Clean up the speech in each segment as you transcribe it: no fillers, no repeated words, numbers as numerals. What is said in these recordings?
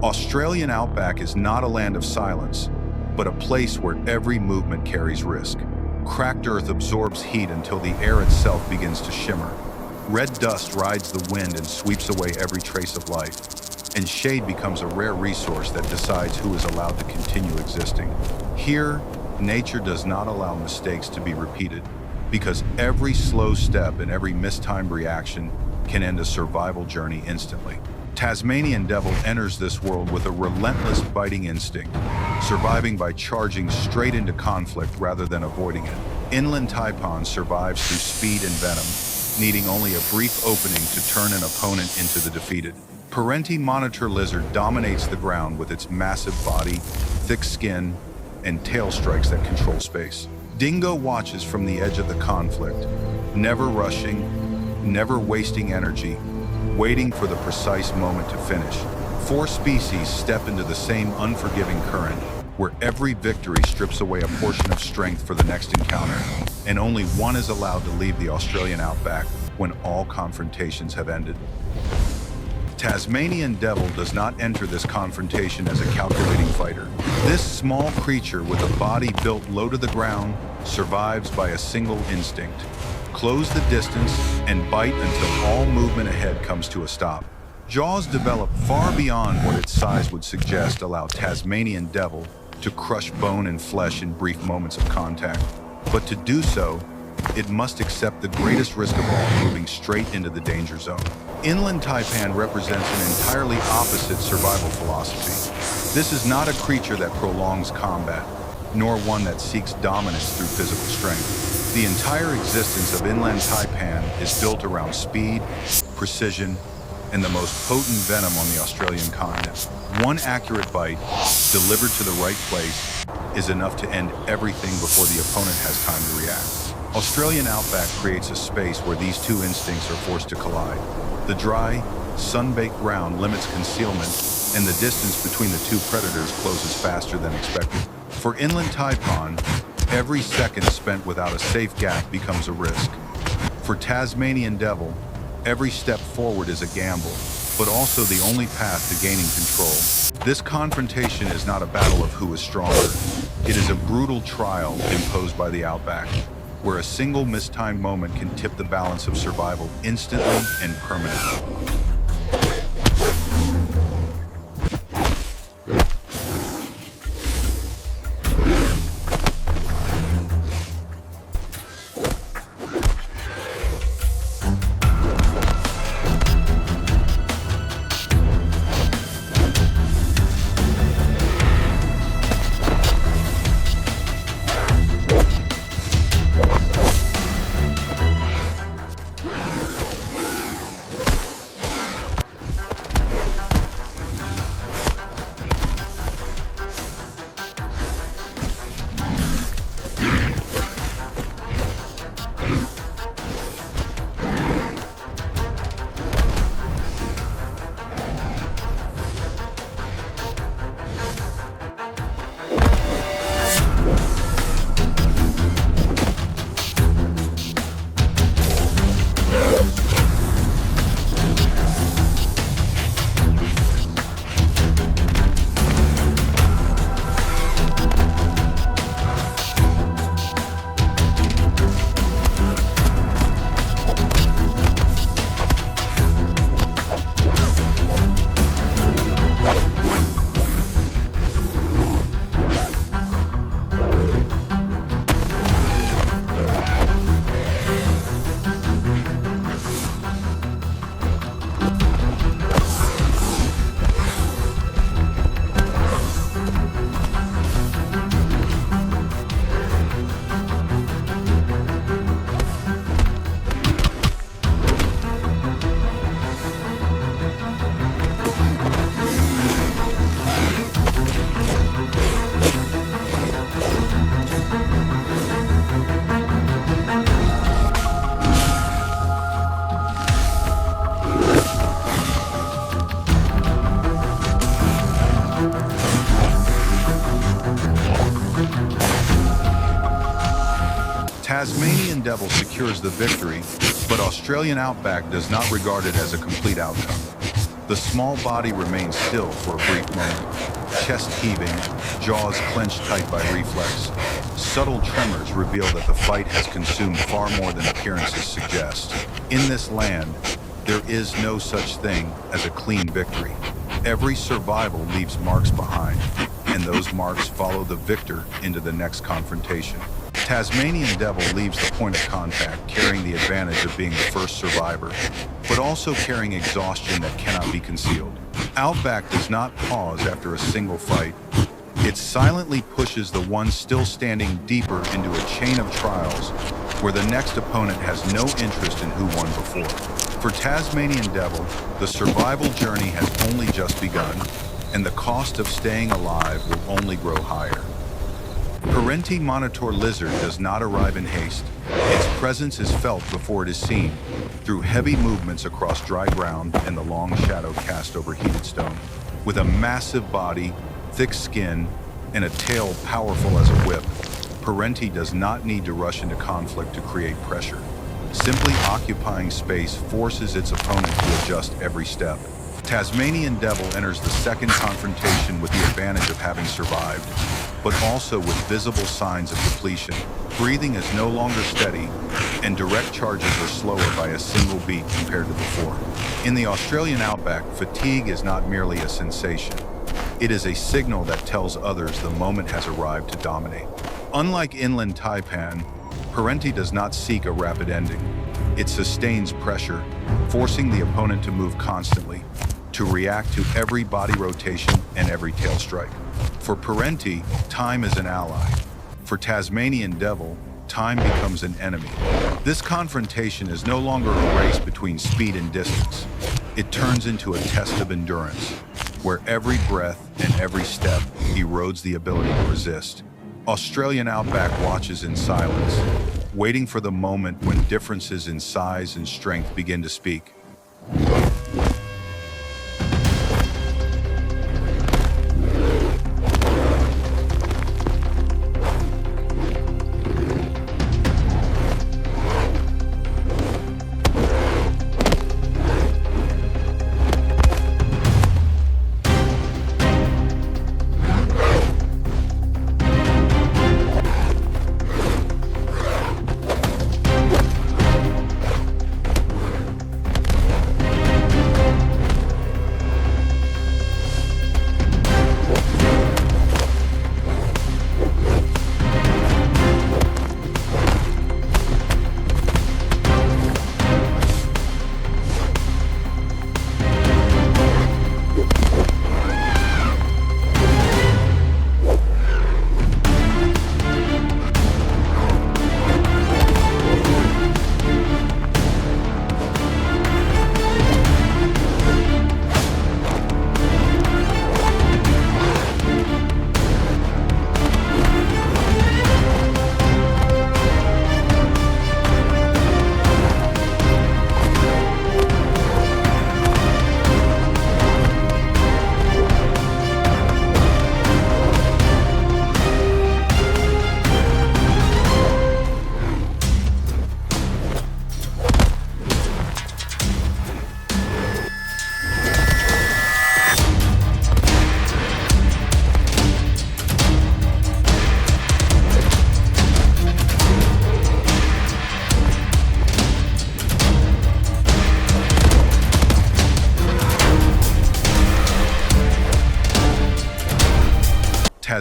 Australian Outback is not a land of silence, but a place where every movement carries risk. Cracked earth absorbs heat until the air itself begins to shimmer. Red dust rides the wind and sweeps away every trace of life. And shade becomes a rare resource that decides who is allowed to continue existing. Here, nature does not allow mistakes to be repeated, because every slow step and every mistimed reaction can end a survival journey instantly. Tasmanian Devil enters this world with a relentless biting instinct, surviving by charging straight into conflict rather than avoiding it. Inland Taipan survives through speed and venom, needing only a brief opening to turn an opponent into the defeated. Perentie monitor lizard dominates the ground with its massive body, thick skin, and tail strikes that control space. Dingo watches from the edge of the conflict, never rushing, never wasting energy, waiting for the precise moment to finish. Four species step into the same unforgiving current, where every victory strips away a portion of strength for the next encounter, and only one is allowed to leave the Australian Outback when all confrontations have ended. Tasmanian Devil does not enter this confrontation as a calculating fighter. This small creature with a body built low to the ground survives by a single instinct: close the distance and bite until all movement ahead comes to a stop. Jaws developed far beyond what its size would suggest allow Tasmanian Devil to crush bone and flesh in brief moments of contact. But to do so, it must accept the greatest risk of all, moving straight into the danger zone. Inland Taipan represents an entirely opposite survival philosophy. This is not a creature that prolongs combat, nor one that seeks dominance through physical strength. The entire existence of Inland Taipan is built around speed, precision, and the most potent venom on the Australian continent. One accurate bite, delivered to the right place, is enough to end everything before the opponent has time to react. Australian Outback creates a space where these two instincts are forced to collide. The dry, sun-baked ground limits concealment, and the distance between the two predators closes faster than expected. For Inland Taipan, every second spent without a safe gap becomes a risk. For Tasmanian Devil, every step forward is a gamble, but also the only path to gaining control. This confrontation is not a battle of who is stronger. It is a brutal trial imposed by the Outback, where a single mistimed moment can tip the balance of survival instantly and permanently. Tasmanian Devil secures the victory, but Australian Outback does not regard it as a complete outcome. The small body remains still for a brief moment, chest heaving, jaws clenched tight by reflex. Subtle tremors reveal that the fight has consumed far more than appearances suggest. In this land, there is no such thing as a clean victory. Every survival leaves marks behind, and those marks follow the victor into the next confrontation. Tasmanian Devil leaves the point of contact carrying the advantage of being the first survivor, but also carrying exhaustion that cannot be concealed. Outback does not pause after a single fight. It silently pushes the one still standing deeper into a chain of trials where the next opponent has no interest in who won before. For Tasmanian Devil, the survival journey has only just begun, and the cost of staying alive will only grow higher. Perentie monitor lizard does not arrive in haste. Its presence is felt before it is seen, through heavy movements across dry ground and the long shadow cast over heated stone. With a massive body, thick skin, and a tail powerful as a whip, Perentie does not need to rush into conflict to create pressure. Simply occupying space forces its opponent to adjust every step. Tasmanian Devil enters the second confrontation with the advantage of having survived, but also with visible signs of depletion. Breathing is no longer steady, and direct charges are slower by a single beat compared to before. In the Australian Outback, fatigue is not merely a sensation. It is a signal that tells others the moment has arrived to dominate. Unlike inland Taipan, Perentie does not seek a rapid ending. It sustains pressure, forcing the opponent to move constantly, to react to every body rotation and every tail strike. For Perentie, time is an ally. For Tasmanian Devil, time becomes an enemy. This confrontation is no longer a race between speed and distance. It turns into a test of endurance, where every breath and every step erodes the ability to resist. Australian Outback watches in silence, waiting for the moment when differences in size and strength begin to speak.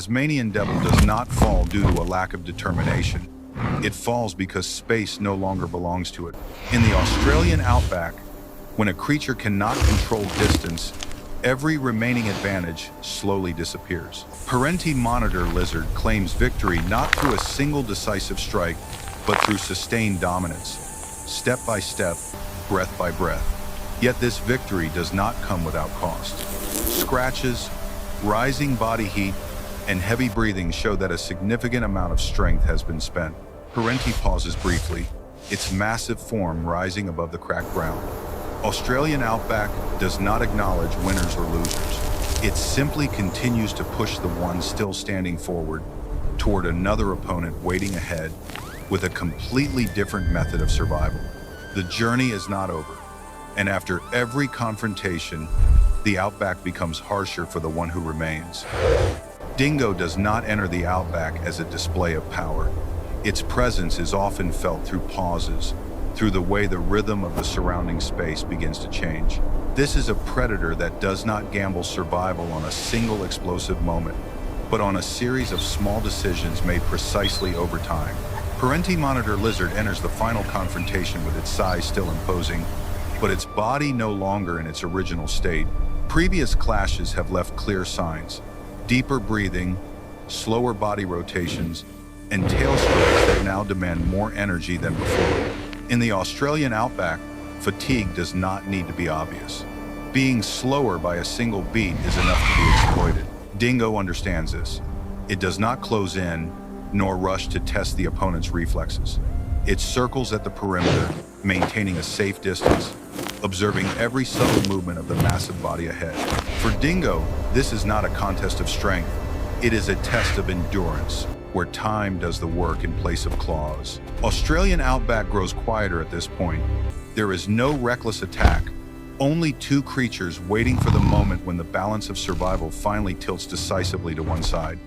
Tasmanian Devil does not fall due to a lack of determination. It falls because space no longer belongs to it. In the Australian Outback, when a creature cannot control distance, every remaining advantage slowly disappears. Perentie Monitor Lizard claims victory not through a single decisive strike, but through sustained dominance, step by step, breath by breath. Yet this victory does not come without cost. Scratches, rising body heat, and heavy breathing show that a significant amount of strength has been spent. Perentie pauses briefly, its massive form rising above the cracked ground. Australian Outback does not acknowledge winners or losers. It simply continues to push the one still standing forward toward another opponent waiting ahead with a completely different method of survival. The journey is not over, and after every confrontation, the outback becomes harsher for the one who remains. Dingo does not enter the outback as a display of power. Its presence is often felt through pauses, through the way the rhythm of the surrounding space begins to change. This is a predator that does not gamble survival on a single explosive moment, but on a series of small decisions made precisely over time. Perentie monitor lizard enters the final confrontation with its size still imposing, but its body no longer in its original state. Previous clashes have left clear signs: deeper breathing, slower body rotations, and tail strokes that now demand more energy than before. In the Australian outback, fatigue does not need to be obvious. Being slower by a single beat is enough to be exploited. Dingo understands this. It does not close in, nor rush to test the opponent's reflexes. It circles at the perimeter, maintaining a safe distance, observing every subtle movement of the massive body ahead. For Dingo, this is not a contest of strength. It is a test of endurance, where time does the work in place of claws. Australian outback grows quieter at this point. There is no reckless attack, only two creatures waiting for the moment when the balance of survival finally tilts decisively to one side.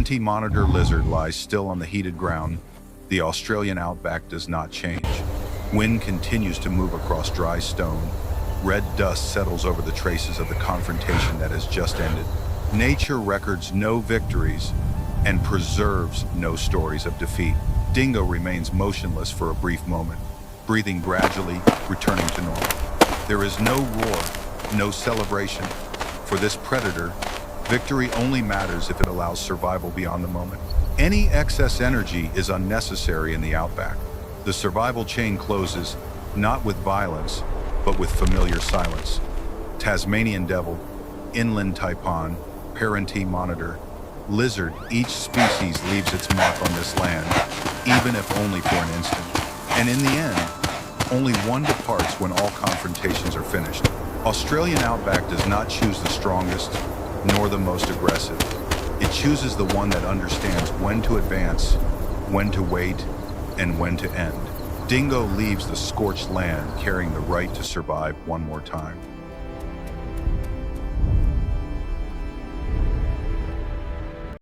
Perentie monitor lizard lies still on the heated ground, the Australian outback does not change. Wind continues to move across dry stone. Red dust settles over the traces of the confrontation that has just ended. Nature records no victories and preserves no stories of defeat. Dingo remains motionless for a brief moment, breathing gradually, returning to normal. There is no roar, no celebration. For this predator, victory only matters if it allows survival beyond the moment. Any excess energy is unnecessary in the outback. The survival chain closes, not with violence, but with familiar silence. Tasmanian Devil, inland Taipan, Perentie monitor, lizard, each species leaves its mark on this land, even if only for an instant. And in the end, only one departs when all confrontations are finished. Australian outback does not choose the strongest, nor the most aggressive. It chooses the one that understands when to advance, when to wait, and when to end. Dingo leaves the scorched land carrying the right to survive one more time.